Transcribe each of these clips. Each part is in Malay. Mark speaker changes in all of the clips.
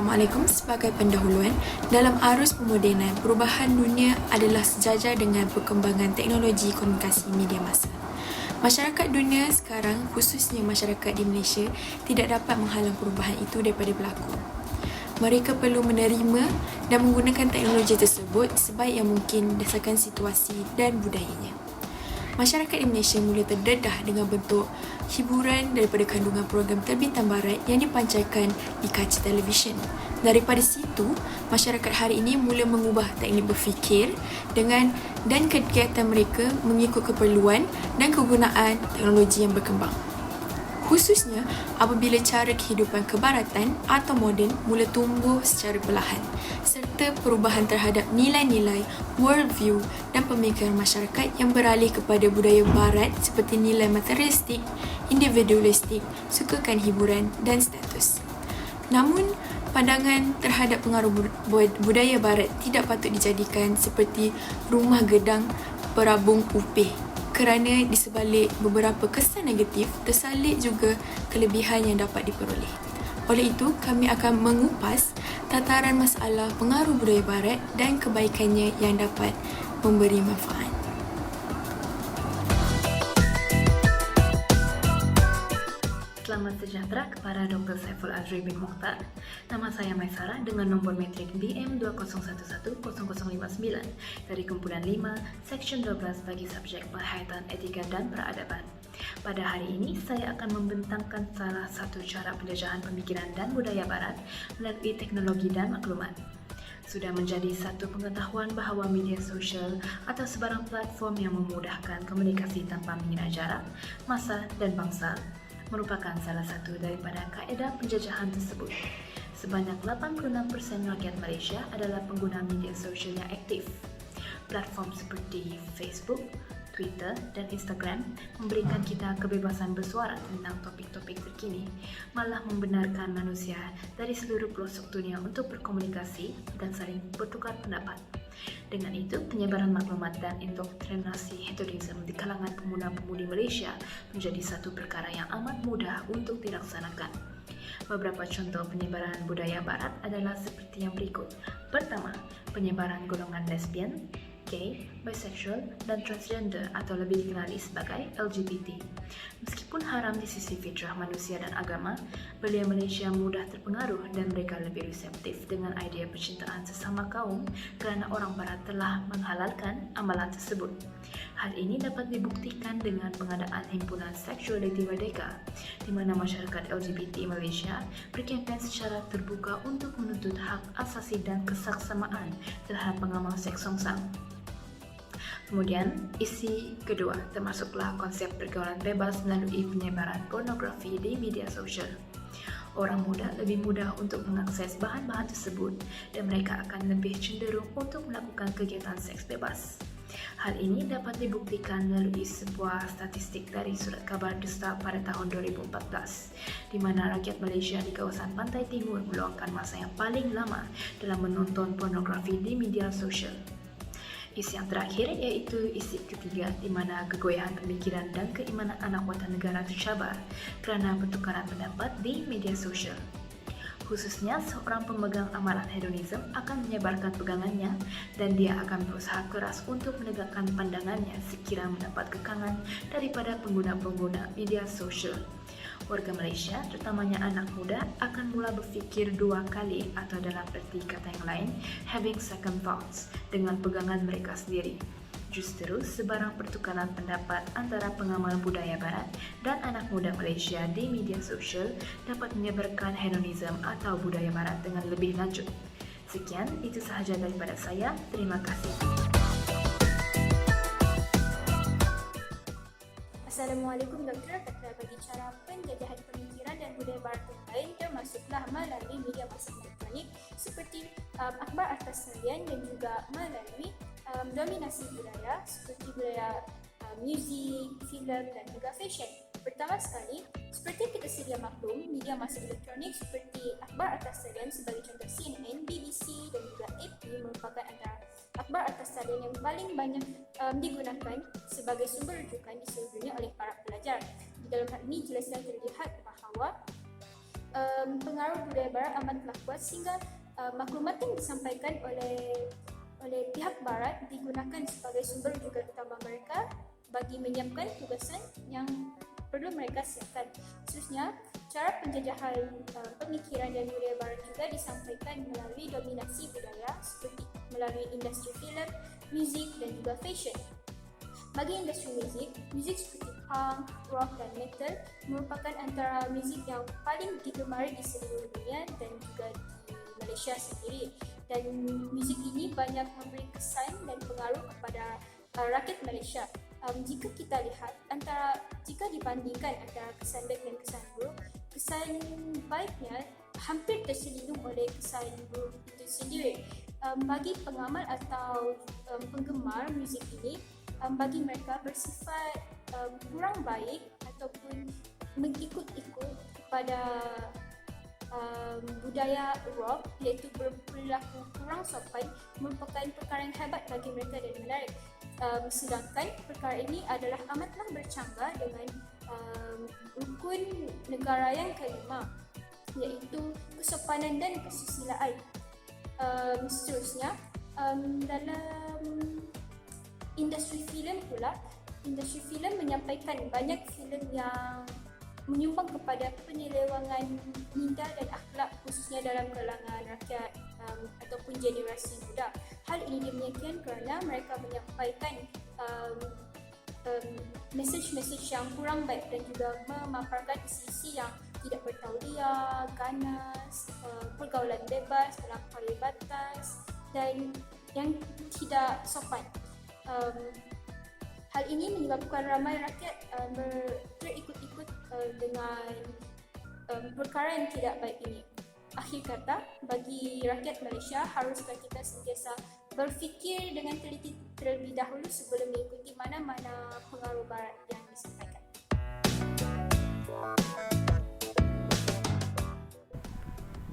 Speaker 1: Assalamualaikum. Sebagai pendahuluan, dalam arus pemodenan, perubahan dunia adalah sejajar dengan perkembangan teknologi komunikasi media massa. Masyarakat dunia sekarang, khususnya masyarakat di Malaysia, tidak dapat menghalang perubahan itu daripada berlaku. Mereka perlu menerima dan menggunakan teknologi tersebut sebaik yang mungkin berdasarkan situasi dan budayanya. Masyarakat di Malaysia mula terdedah dengan bentuk hiburan daripada kandungan program terbitan barat yang dipancarkan di kaca televisyen. Daripada situ, masyarakat hari ini mula mengubah teknik berfikir dan kegiatan mereka mengikut keperluan dan kegunaan teknologi yang berkembang. Khususnya apabila cara kehidupan kebaratan atau moden mula tumbuh secara perlahan, serta perubahan terhadap nilai-nilai, worldview dan pemikiran masyarakat yang beralih kepada budaya barat seperti nilai materialistik, individualistik, sukakan hiburan dan status. Namun, pandangan terhadap pengaruh budaya barat tidak patut dijadikan seperti rumah gedang perabung upih, kerana di sebalik beberapa kesan negatif, tersalib juga kelebihan yang dapat diperoleh. Oleh itu, kami akan mengupas tataran masalah pengaruh budaya barat dan kebaikannya yang dapat memberi manfaat.
Speaker 2: Selamat sejahtera kepada Dr. Saiful Azri bin Mokhtar. Nama saya Maisarah dengan nombor metrik BM20110059 dari kumpulan 5, Seksyen 12 bagi subjek Penghayatan Etika dan Peradaban. Pada hari ini, saya akan membentangkan salah satu cara penjajahan pemikiran dan budaya barat melalui teknologi dan maklumat. Sudah menjadi satu pengetahuan bahawa media sosial atau sebarang platform yang memudahkan komunikasi tanpa mengira jarak, masa dan bangsa merupakan salah satu daripada kaedah penjajahan tersebut. Sebanyak 86% rakyat Malaysia adalah pengguna media sosial yang aktif. Platform seperti Facebook, Twitter dan Instagram memberikan kita kebebasan bersuara tentang topik-topik terkini, malah membenarkan manusia dari seluruh pelosok dunia untuk berkomunikasi dan saling bertukar pendapat. Dengan itu, penyebaran maklumat dan indoktrinasi hedonisme di kalangan pemuda-pemudi Malaysia menjadi satu perkara yang amat mudah untuk dilaksanakan. Beberapa contoh penyebaran budaya barat adalah seperti yang berikut. Pertama, penyebaran golongan lesbian, gay, bisexual, dan transgender atau lebih dikenali sebagai LGBT. Meskipun haram di sisi fitrah manusia dan agama, belia Malaysia mudah terpengaruh dan mereka lebih reseptif dengan idea percintaan sesama kaum kerana orang barat telah menghalalkan amalan tersebut. Hal ini dapat dibuktikan dengan pengadaan Himpunan Seksualiti Merdeka, di mana masyarakat LGBT Malaysia berkempen secara terbuka untuk menuntut hak asasi dan kesaksamaan terhadap pengamal seks songsang. Kemudian, isi kedua termasuklah konsep pergaulan bebas melalui penyebaran pornografi di media sosial. Orang muda lebih mudah untuk mengakses bahan-bahan tersebut dan mereka akan lebih cenderung untuk melakukan kegiatan seks bebas. Hal ini dapat dibuktikan melalui sebuah statistik dari Surat Khabar Dusta pada tahun 2014, di mana rakyat Malaysia di kawasan Pantai Timur meluangkan masa yang paling lama dalam menonton pornografi di media sosial. Isi yang terakhir iaitu isi ketiga, di mana kegoyahan pemikiran dan keimanan anak watan negara tercabar kerana pertukaran pendapat di media sosial. Khususnya, seorang pemegang amalan hedonisme akan menyebarkan pegangannya dan dia akan berusaha keras untuk menegakkan pandangannya sekira mendapat kekangan daripada pengguna-pengguna media sosial. Warga Malaysia, terutamanya anak muda, akan mula berfikir dua kali atau dalam erti kata yang lain, having second thoughts dengan pegangan mereka sendiri. Justru, sebarang pertukaran pendapat antara pengamal budaya barat dan anak muda Malaysia di media sosial dapat menyebarkan hedonisme atau budaya barat dengan lebih lanjut. Sekian, itu sahaja daripada saya. Terima kasih.
Speaker 3: Assalamualaikum Doktor. Bagi cara penjajahan pemikiran dan budaya barat yang lain termasuklah melalui media massa elektronik seperti akhbar atas talian dan juga melalui dominasi budaya seperti budaya muzik, filem dan juga fashion. Pertama sekali, seperti kita sedia maklum, media massa elektronik seperti akhbar atas talian sebagai contoh CNN, BBC dan juga AP merupakan antara akhbar atas talian yang paling banyak digunakan sebagai sumber rujukan di seluruh dunia oleh para pelajar. Di dalam hal ini jelaslah terlihat bahawa pengaruh budaya barat amatlah kuat sehingga maklumat yang disampaikan oleh pihak barat digunakan sebagai sumber rujukan utama mereka bagi menyiapkan tugasan yang perlu mereka siapkan. Seterusnya, cara penjajahan pemikiran dan budaya barat juga disampaikan melalui dominasi budaya seperti melalui industri filem, muzik dan juga fashion. Bagi industri muzik seperti punk, rock dan metal merupakan antara muzik yang paling digemari di seluruh dunia dan juga di Malaysia sendiri. Dan muzik ini banyak memberi kesan dan pengaruh kepada rakyat Malaysia. Jika kita lihat jika dibandingkan antara kesan baik dan kesan buruk, kesan baiknya hampir terselindung oleh kesan buruk itu sendiri. Bagi pengamal atau penggemar muzik ini, bagi mereka bersifat kurang baik ataupun mengikut-ikut kepada budaya rock, iaitu berperilaku kurang sopan, merupakan perkara yang hebat bagi mereka dan menarik. Sedangkan perkara ini adalah amatlah bercanggah dengan rukun negara yang kelima, iaitu kesopanan dan kesusilaan. Seterusnya, dalam industri filem pula, industri filem menyampaikan banyak filem yang menyumbang kepada penyelewangan minda dan akhlak khususnya dalam kalangan rakyat ataupun generasi muda. Hal ini demikian kerana mereka menyampaikan mesej-mesej yang kurang baik dan juga memaparkan isi-isi yang tidak bertauliah, ganas, pergaulan bebas, melampaui batas dan yang tidak sopan. Hal ini menyebabkan ramai rakyat terikut-ikut dengan perkara yang tidak baik ini. Akhir kata, bagi rakyat Malaysia, haruskah kita sentiasa berfikir dengan teliti terlebih dahulu sebelum mengikuti mana-mana pengaruh barat yang disampaikan.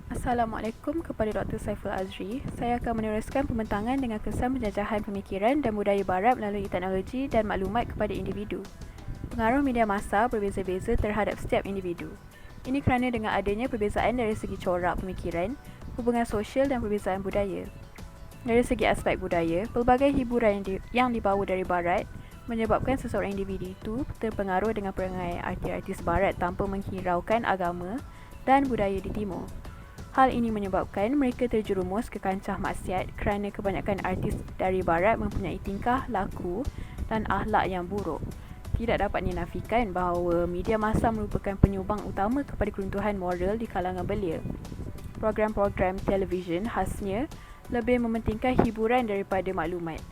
Speaker 4: Assalamualaikum kepada Dr. Saiful Azri. Saya akan meneruskan pembentangan dengan kesan penjajahan pemikiran dan budaya barat melalui teknologi dan maklumat kepada individu. Pengaruh media massa berbeza-beza terhadap setiap individu. Ini kerana dengan adanya perbezaan dari segi corak pemikiran, hubungan sosial dan perbezaan budaya. Dari segi aspek budaya, pelbagai hiburan yang dibawa dari barat menyebabkan seseorang individu itu terpengaruh dengan perangai artis-artis barat tanpa menghiraukan agama dan budaya di timur. Hal ini menyebabkan mereka terjerumus ke kancah maksiat kerana kebanyakan artis dari barat mempunyai tingkah laku dan akhlak yang buruk. Tidak dapat dinafikan bahawa media massa merupakan penyumbang utama kepada keruntuhan moral di kalangan belia. Program-program televisyen khasnya lebih mementingkan hiburan daripada maklumat.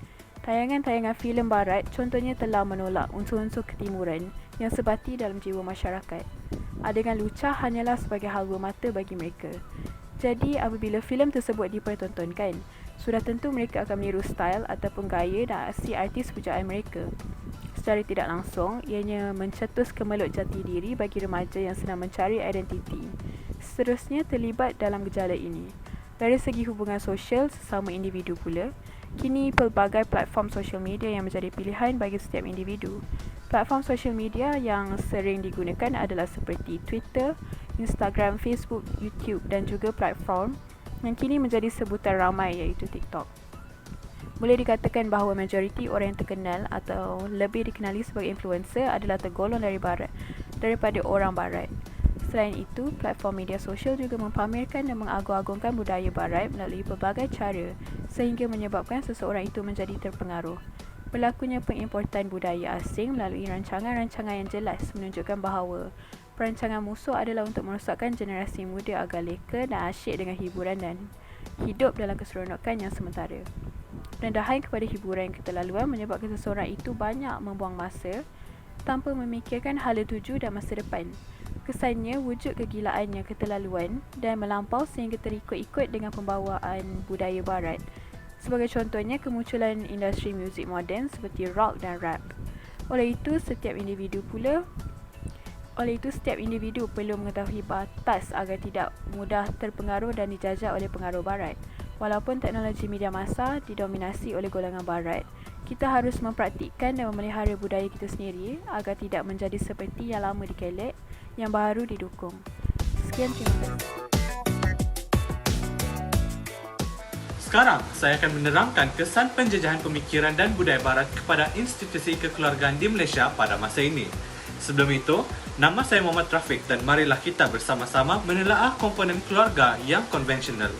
Speaker 4: Tayangan-tayangan filem barat contohnya telah menolak unsur-unsur ketimuran yang sebati dalam jiwa masyarakat. Adegan lucah hanyalah sebagai halwa mata bagi mereka. Jadi apabila filem tersebut dipertontonkan, sudah tentu mereka akan meniru style ataupun gaya dan aksi artis pujaan mereka. Secara tidak langsung, ianya mencetus kemelut jati diri bagi remaja yang sedang mencari identiti. Seterusnya terlibat dalam gejala ini. Dari segi hubungan sosial sesama individu pula, kini pelbagai platform sosial media yang menjadi pilihan bagi setiap individu. Platform sosial media yang sering digunakan adalah seperti Twitter, Instagram, Facebook, YouTube dan juga platform yang kini menjadi sebutan ramai iaitu TikTok. Boleh dikatakan bahawa majoriti orang yang terkenal atau lebih dikenali sebagai influencer adalah tergolong daripada orang barat. Selain itu, platform media sosial juga mempamerkan dan mengagung-agungkan budaya barat melalui pelbagai cara sehingga menyebabkan seseorang itu menjadi terpengaruh. Berlakunya pengimportan budaya asing melalui rancangan-rancangan yang jelas menunjukkan bahawa perancangan musuh adalah untuk merosakkan generasi muda agar leka dan asyik dengan hiburan dan hidup dalam keseronokan yang sementara. Rendahan kepada hiburan yang keterlaluan menyebabkan seseorang itu banyak membuang masa tanpa memikirkan hala tuju dan masa depan. Kesannya wujud kegilaan yang keterlaluan dan melampau sehingga terikut-ikut dengan pembawaan budaya barat. Sebagai contohnya, kemunculan industri muzik moden seperti rock dan rap. Oleh itu, setiap individu perlu mengetahui batas agar tidak mudah terpengaruh dan dijajah oleh pengaruh barat. Walaupun teknologi media massa didominasi oleh golongan barat, kita harus mempraktikkan dan memelihara budaya kita sendiri agar tidak menjadi seperti yang lama dikelek, yang baru didukung. Sekian, terima kasih.
Speaker 5: Sekarang, saya akan menerangkan kesan penjajahan pemikiran dan budaya barat kepada institusi kekeluargaan di Malaysia pada masa ini. Sebelum itu, nama saya Muhammad Rafiq dan marilah kita bersama-sama menelaah komponen keluarga yang konvensional.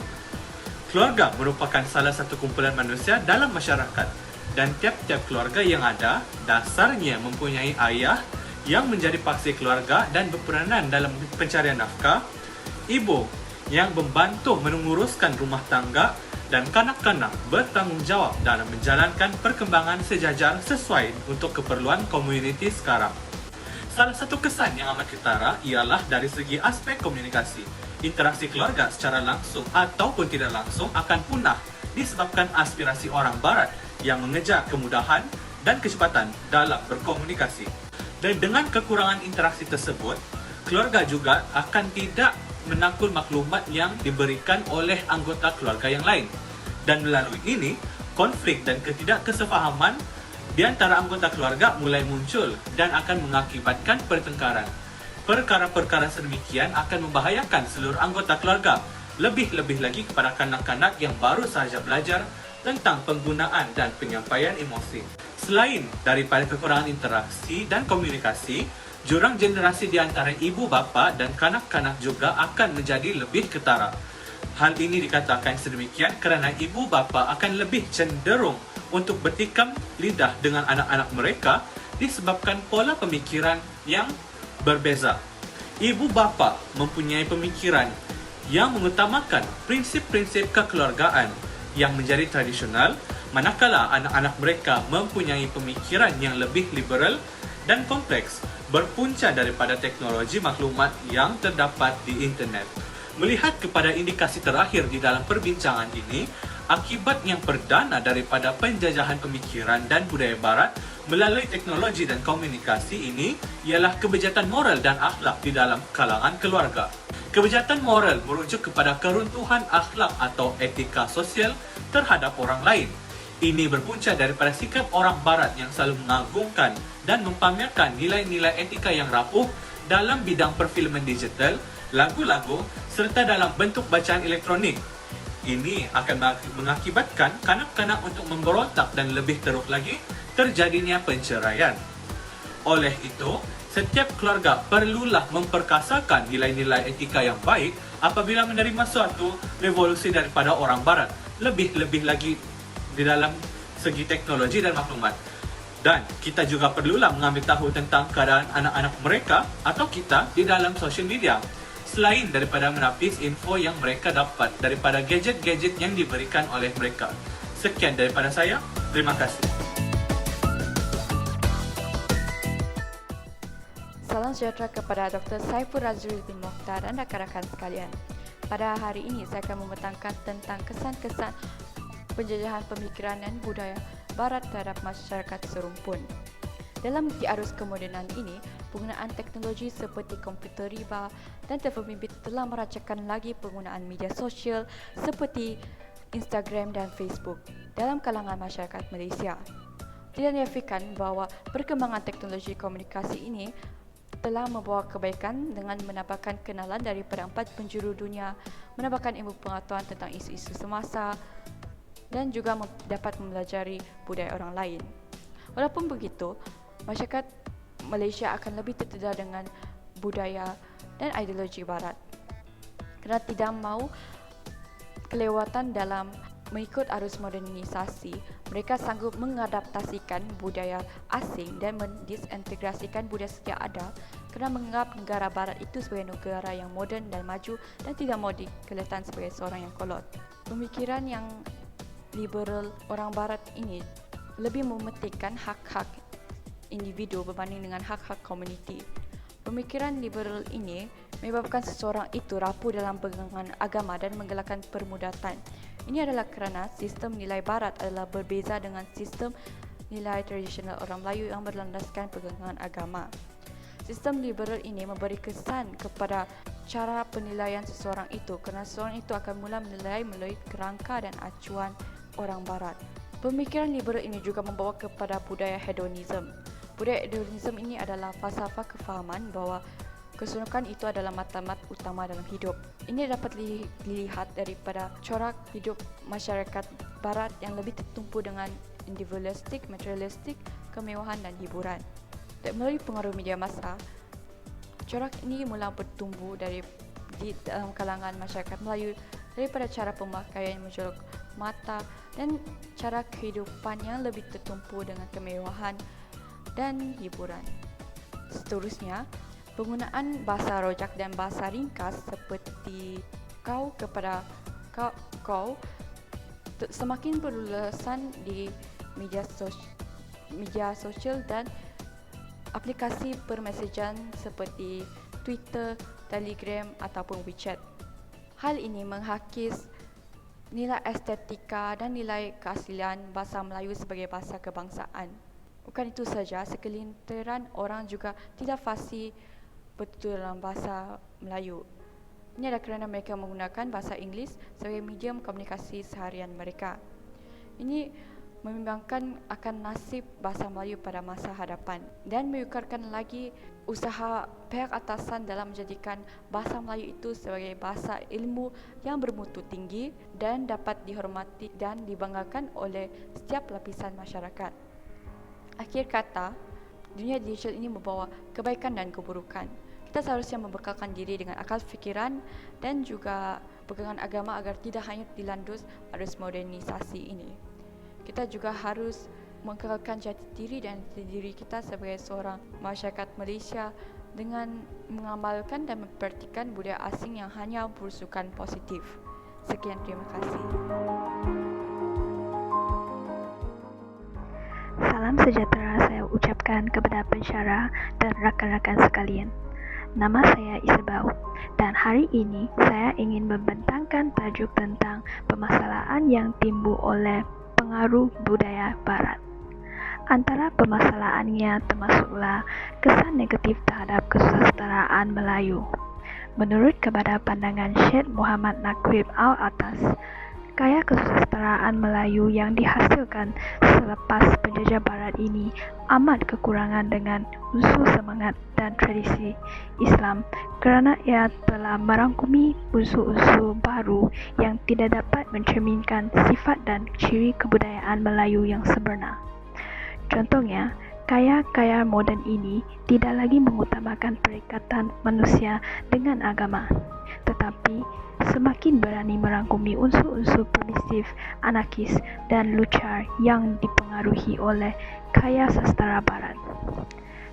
Speaker 5: Keluarga merupakan salah satu kumpulan manusia dalam masyarakat dan tiap-tiap keluarga yang ada dasarnya mempunyai ayah yang menjadi paksi keluarga dan berperanan dalam pencarian nafkah, ibu yang membantu menguruskan rumah tangga dan kanak-kanak bertanggungjawab dalam menjalankan perkembangan sejajar sesuai untuk keperluan komuniti sekarang. Salah satu kesan yang amat ketara ialah dari segi aspek komunikasi. Interaksi keluarga secara langsung ataupun tidak langsung akan punah disebabkan aspirasi orang barat yang mengejar kemudahan dan kecepatan dalam berkomunikasi. Dan dengan kekurangan interaksi tersebut, keluarga juga akan tidak menakul maklumat yang diberikan oleh anggota keluarga yang lain. Dan melalui ini, konflik dan ketidakkesefahaman di antara anggota keluarga mulai muncul dan akan mengakibatkan pertengkaran. Perkara-perkara sedemikian akan membahayakan seluruh anggota keluarga, lebih-lebih lagi kepada kanak-kanak yang baru sahaja belajar tentang penggunaan dan penyampaian emosi. Selain daripada kekurangan interaksi dan komunikasi, jurang generasi di antara ibu bapa dan kanak-kanak juga akan menjadi lebih ketara. Hal ini dikatakan sedemikian kerana ibu bapa akan lebih cenderung untuk bertikam lidah dengan anak-anak mereka disebabkan pola pemikiran yang berbeza. Ibu bapa mempunyai pemikiran yang mengutamakan prinsip-prinsip kekeluargaan yang menjadi tradisional, manakala anak-anak mereka mempunyai pemikiran yang lebih liberal dan kompleks, berpunca daripada teknologi maklumat yang terdapat di internet. Melihat kepada indikasi terakhir di dalam perbincangan ini, akibat yang perdana daripada penjajahan pemikiran dan budaya barat melalui teknologi dan komunikasi ini ialah kebejatan moral dan akhlak di dalam kalangan keluarga. Kebejatan moral merujuk kepada keruntuhan akhlak atau etika sosial terhadap orang lain. Ini berpunca daripada sikap orang barat yang selalu mengagungkan dan mempamerkan nilai-nilai etika yang rapuh dalam bidang perfilman digital, lagu-lagu serta dalam bentuk bacaan elektronik. Ini akan mengakibatkan kanak-kanak untuk memberontak dan lebih teruk lagi terjadinya penceraian. Oleh itu, setiap keluarga perlulah memperkasakan nilai-nilai etika yang baik apabila menerima suatu revolusi daripada orang barat, lebih-lebih lagi di dalam segi teknologi dan maklumat. Dan kita juga perlulah mengambil tahu tentang keadaan anak-anak mereka atau kita di dalam social media, selain daripada menapis info yang mereka dapat daripada gadget-gadget yang diberikan oleh mereka. Sekian daripada saya, terima kasih.
Speaker 4: Salam sejahtera kepada Dr. Saiful Razri bin Mokhtar dan rakan-rakan sekalian. Pada hari ini saya akan membentangkan tentang kesan-kesan penjajahan pemikiran dan budaya barat terhadap masyarakat serumpun. Dalam arus kemodenan ini, penggunaan teknologi seperti komputer riba dan telefon bimbit telah meracakan lagi penggunaan media sosial seperti Instagram dan Facebook dalam kalangan masyarakat Malaysia. Tidak dinafikan bahawa perkembangan teknologi komunikasi ini telah membawa kebaikan dengan menambahkan kenalan daripada 4 penjuru dunia, menambahkan ilmu pengetahuan tentang isu-isu semasa dan juga dapat mempelajari budaya orang lain. Walaupun begitu, masyarakat Malaysia akan lebih terdedah dengan budaya dan ideologi barat kerana tidak mahu kelewatan dalam mengikut arus modernisasi. Mereka sanggup mengadaptasikan budaya asing dan mendisintegrasikan budaya sejak ada kerana menganggap negara barat itu sebagai negara yang moden dan maju dan tidak mahu dikelihatan sebagai seorang yang kolot. Pemikiran yang liberal orang barat ini lebih mementingkan hak-hak individu berbanding dengan hak-hak komuniti. Pemikiran liberal ini menyebabkan seseorang itu rapuh dalam pegangan agama dan menggalakkan permudatan. Ini adalah kerana sistem nilai barat adalah berbeza dengan sistem nilai tradisional orang Melayu yang berlandaskan pegangan agama. Sistem liberal ini memberi kesan kepada cara penilaian seseorang itu kerana seseorang itu akan mula menilai melalui kerangka dan acuan orang barat. Pemikiran liberal ini juga membawa kepada budaya hedonism. Budaya hedonism ini adalah falsafah kefahaman bahawa
Speaker 6: Keseronokan itu adalah matlamat utama dalam hidup. Ini dapat dilihat daripada corak hidup masyarakat barat yang lebih tertumpu dengan individualistik, materialistik, kemewahan dan hiburan. Dan melalui pengaruh media massa, corak ini mula bertumbuh di dalam kalangan masyarakat Melayu daripada cara pemakaian yang menjolok mata dan cara kehidupan yang lebih tertumpu dengan kemewahan dan hiburan. Seterusnya, penggunaan bahasa rojak dan bahasa ringkas seperti kau kepada kau semakin berlulusan di media sosial dan aplikasi permesejan seperti Twitter, Telegram ataupun WeChat. Hal ini menghakis nilai estetika dan nilai keaslian bahasa Melayu sebagai bahasa kebangsaan. Bukan itu saja, sekelintiran orang juga tidak fasih betul dalam bahasa Melayu. Ini adalah kerana mereka menggunakan bahasa Inggeris sebagai medium komunikasi seharian mereka. Ini membimbangkan akan nasib bahasa Melayu pada masa hadapan dan menyukarkan lagi usaha pihak atasan dalam menjadikan bahasa Melayu itu sebagai bahasa ilmu yang bermutu tinggi dan dapat dihormati dan dibanggakan oleh setiap lapisan masyarakat. Akhir kata, dunia digital ini membawa kebaikan dan keburukan. Kita seharusnya membekalkan diri dengan akal fikiran dan juga pegangan agama agar tidak hanya dilandus arus modernisasi ini. Kita juga harus mengekalkan jati diri dan diri kita sebagai seorang masyarakat Malaysia dengan mengamalkan dan mempraktikkan budaya asing yang hanya berusukan positif. Sekian, terima kasih.
Speaker 7: Salam sejahtera saya ucapkan kepada pensyarah dan rakan-rakan sekalian. Nama saya Isabel dan hari ini saya ingin membentangkan tajuk tentang permasalahan yang timbul oleh pengaruh budaya barat. Antara permasalahannya termasuklah kesan negatif terhadap kesusasteraan Melayu. Menurut kepada pandangan Syed Muhammad Naqib Al-Atas, gaya kesusasteraan Melayu yang dihasilkan selepas penjajah barat ini amat kekurangan dengan unsur semangat dan tradisi Islam kerana ia telah merangkumi unsur-unsur baru yang tidak dapat mencerminkan sifat dan ciri kebudayaan Melayu yang sebenar. Contohnya, gaya-gaya moden ini tidak lagi mengutamakan perikatan manusia dengan agama, tetapi semakin berani merangkumi unsur-unsur permisif, anarkis dan lucar yang dipengaruhi oleh gaya sastera barat.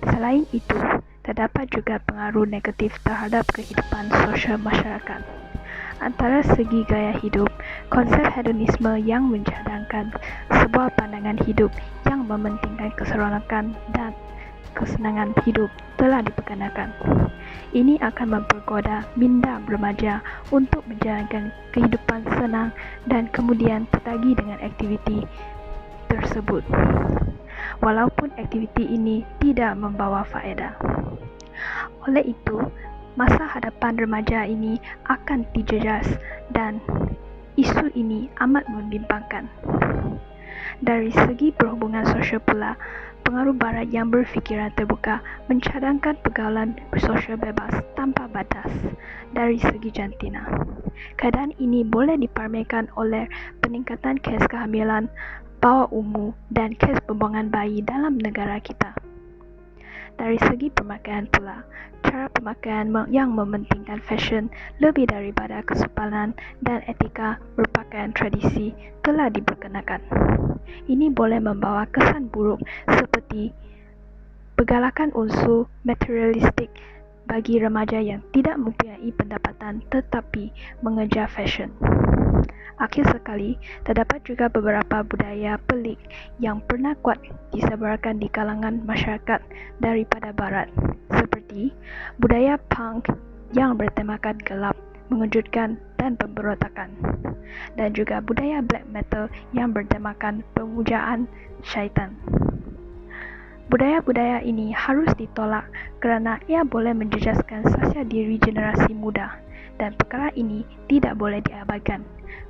Speaker 7: Selain itu, terdapat juga pengaruh negatif terhadap kehidupan sosial masyarakat. Antara segi gaya hidup, konsep hedonisme yang mencadangkan sebuah pandangan hidup yang mementingkan keseronokan dan kesenangan hidup telah diperkenalkan. Ini akan mempergoda minda remaja untuk menjalankan kehidupan senang dan kemudian tertagih dengan aktiviti tersebut, walaupun aktiviti ini tidak membawa faedah. Oleh itu, masa hadapan remaja ini akan dijejas dan isu ini amat membimbangkan. Dari segi perhubungan sosial pula, pengaruh barat yang berfikiran terbuka mencadangkan pergaulan bersosial bebas tanpa batas dari segi jantina. Keadaan ini boleh dipamerkan oleh peningkatan kes kehamilan bawah umur dan kes pembuangan bayi dalam negara kita. Dari segi pemakaian pula, cara pemakaian yang mementingkan fashion lebih daripada kesopanan dan etika berpakaian tradisi telah diperkenalkan. Ini boleh membawa kesan buruk seperti pergalakan unsur materialistik bagi remaja yang tidak mempunyai pendapatan tetapi mengejar fashion. Akhir sekali, terdapat juga beberapa budaya pelik yang pernah kuat disebarkan di kalangan masyarakat daripada barat, seperti budaya punk yang bertemakan gelap, mengejutkan dan pemberontakan, dan juga budaya black metal yang bertemakan pemujaan syaitan. Budaya-budaya ini harus ditolak kerana ia boleh menjejaskan sasiar diri generasi muda dan perkara ini tidak boleh diabaikan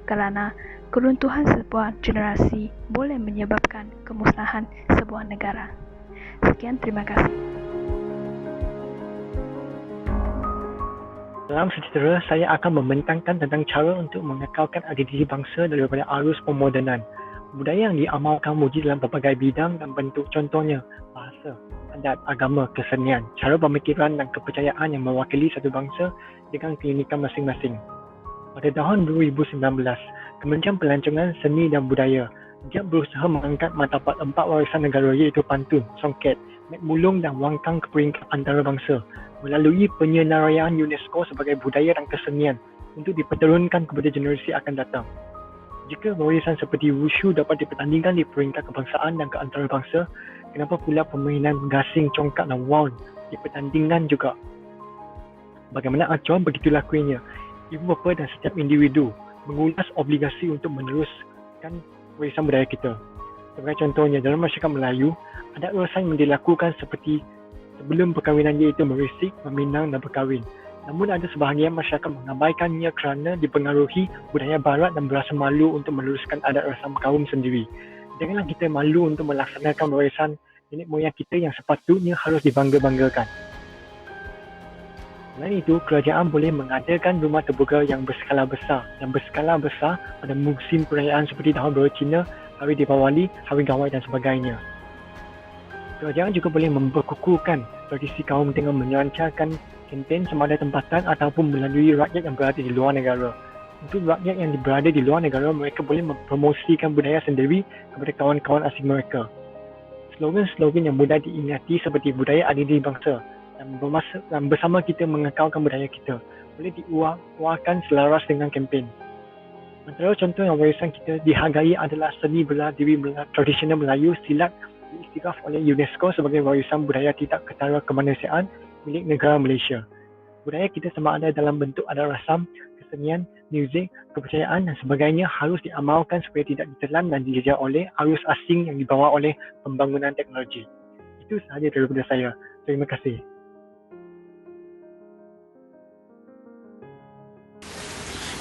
Speaker 7: kerana keruntuhan sebuah generasi boleh menyebabkan kemusnahan sebuah negara. Sekian, terima kasih.
Speaker 8: Dalam sejahtera, saya akan membentangkan tentang cara untuk mengekalkan identiti bangsa daripada arus pemodenan. Budaya yang diamalkan muji dalam pelbagai bidang dan bentuk, contohnya bahasa, adat, agama, kesenian, cara pemikiran dan kepercayaan yang mewakili satu bangsa dengan keunikan masing-masing. Pada tahun 2019, Kementerian Pelancongan Seni dan Budaya dia berusaha mengangkat martabat 4 warisan negara iaitu pantun, songket, mek mulung dan wangkang ke peringkat antarabangsa melalui penyenaraian UNESCO sebagai budaya dan kesenian untuk diperturunkan kepada generasi akan datang. Jika warisan seperti wushu dapat dipertandingkan di peringkat kebangsaan dan keantarabangsa, kenapa pula permainan gasing, congkak dan wand dipertandingkan juga? Bagaimana acuan begitu lakunya? Ibu bapa dan setiap individu mengulas obligasi untuk meneruskan warisan budaya kita. Sebagai contohnya, dalam masyarakat Melayu, adat warisan yang dilakukan seperti sebelum perkahwinan iaitu merisik, meminang dan berkahwin. Namun ada sebahagian masyarakat mengabaikannya kerana dipengaruhi budaya barat dan berasa malu untuk meneruskan adat rasam kaum sendiri. Janganlah kita malu untuk melaksanakan warisan nenek moyang kita yang sepatutnya harus dibangga-banggakan. Selain itu, kerajaan boleh mengadakan rumah terbuka yang berskala besar pada musim perayaan seperti Tahun Baru Cina, Hari Deepawali, Hari Gawai dan sebagainya. Kerajaan juga boleh memperkukuhkan tradisi kaum dengan melancarkan kempen sama ada tempatan ataupun melalui rakyat yang berada di luar negara. Untuk rakyat yang berada di luar negara, mereka boleh mempromosikan budaya sendiri kepada kawan-kawan asing mereka. Slogan-slogan yang mudah diingati seperti budaya identiti bangsa dan bersama kita mengekalkan budaya kita boleh diuarkan selaras dengan kempen. Antara contoh yang warisan kita dihargai adalah seni bela diri tradisional Melayu silat diiktiraf oleh UNESCO sebagai warisan budaya tidak ketara kemanusiaan milik negara Malaysia. Budaya kita sama ada dalam bentuk adat rasam, kesenian, muzik, kepercayaan dan sebagainya harus diamalkan supaya tidak ditelan dan dijajah oleh arus asing yang dibawa oleh pembangunan teknologi. Itu sahaja daripada saya. Terima kasih.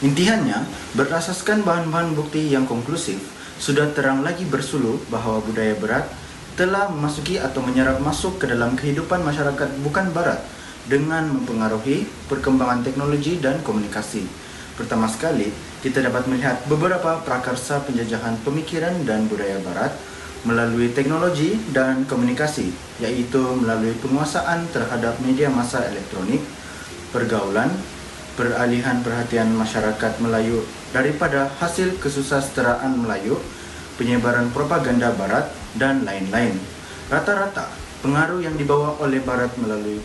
Speaker 9: Intihannya, berasaskan bahan-bahan bukti yang konklusif, sudah terang lagi bersuluh bahawa budaya barat telah memasuki atau menyerap masuk ke dalam kehidupan masyarakat bukan barat dengan mempengaruhi perkembangan teknologi dan komunikasi. Pertama sekali, kita dapat melihat beberapa prakarsa penjajahan pemikiran dan budaya barat melalui teknologi dan komunikasi, iaitu melalui penguasaan terhadap media massa elektronik, pergaulan, peralihan perhatian masyarakat Melayu daripada hasil kesusasteraan Melayu, penyebaran propaganda barat dan lain-lain. Rata-rata, pengaruh yang dibawa oleh barat melalui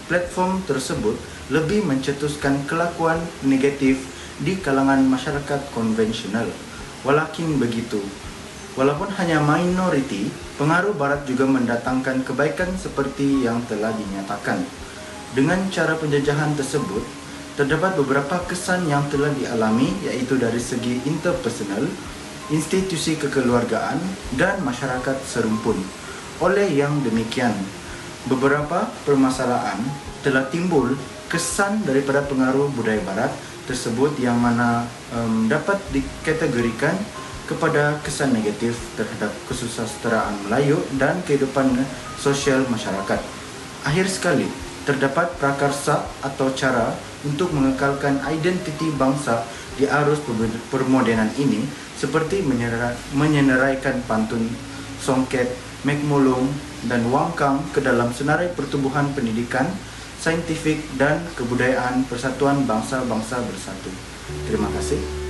Speaker 9: platform tersebut lebih mencetuskan kelakuan negatif di kalangan masyarakat konvensional. Walakin begitu, walaupun hanya minoriti, pengaruh barat juga mendatangkan kebaikan seperti yang telah dinyatakan. Dengan cara penjajahan tersebut, terdapat beberapa kesan yang telah dialami, iaitu dari segi interpersonal, institusi kekeluargaan dan masyarakat serumpun. Oleh yang demikian, beberapa permasalahan telah timbul kesan daripada pengaruh budaya barat tersebut yang mana dapat dikategorikan kepada kesan negatif terhadap kesusasteraan Melayu dan kehidupan sosial masyarakat. Akhir sekali, terdapat prakarsa atau cara untuk mengekalkan identiti bangsa di arus permodenan ini seperti menyenaraikan pantun, songket, mek mulung dan wangkang ke dalam senarai pertubuhan pendidikan, saintifik dan kebudayaan Persatuan Bangsa-Bangsa Bersatu. Terima kasih.